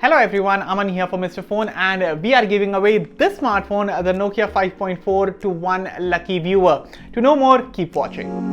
Hello everyone, Aman here for Mr. Phone and we are giving away this smartphone, the Nokia 5.4 to one lucky viewer. To know more, keep watching.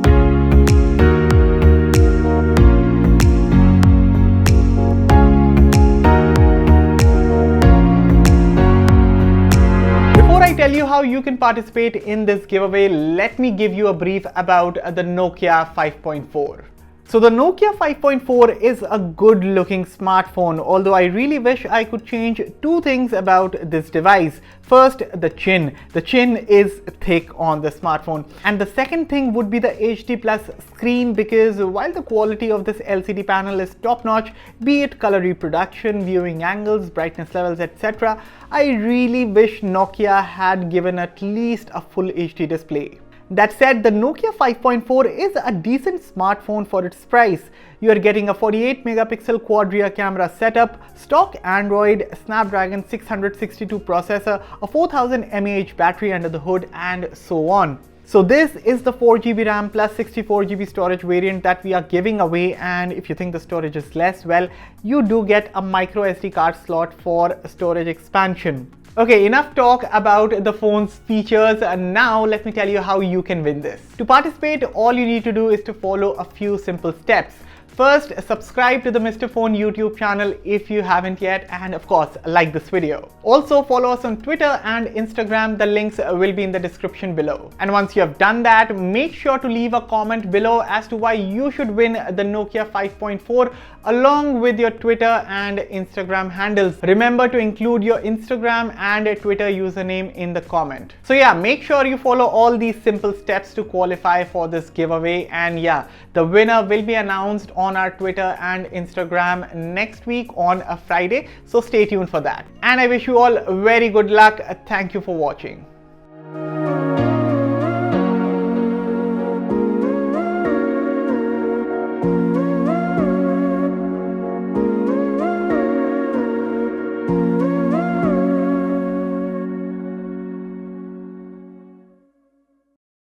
Before I tell you how you can participate in this giveaway, let me give you a brief about the Nokia 5.4. So the Nokia 5.4 is a good looking smartphone, although I really wish I could change two things about this device. First, the chin. The chin is thick on the smartphone. And the second thing would be the HD Plus screen, because while the quality of this LCD panel is top notch, be it color reproduction, viewing angles, brightness levels, etc., I really wish Nokia had given at least a full HD display. That said, the Nokia 5.4 is a decent smartphone for its price. You are getting a 48 megapixel quad rear camera setup, stock Android Snapdragon 662 processor, a 4000 mAh battery under the hood, and so on. So this is the 4GB RAM plus 64GB storage variant that we are giving away, and if you think the storage is less, well, you do get a micro SD card slot for storage expansion. Okay, enough talk about the phone's features, and now let me tell you how you can win this. To participate, all you need to do is to follow a few simple steps. First, subscribe to the Mr. Phone YouTube channel if you haven't yet, and of course, like this video. Also, follow us on Twitter and Instagram. The links will be in the description below. And once you have done that, make sure to leave a comment below as to why you should win the Nokia 5.4 along with your Twitter and Instagram handles. Remember to include your Instagram and Twitter username in the comment. So yeah, make sure you follow all these simple steps to qualify for this giveaway, and yeah, the winner will be announced on our Twitter and Instagram next week on a Friday, so stay tuned for that. And I wish you all very good luck. Thank you for watching.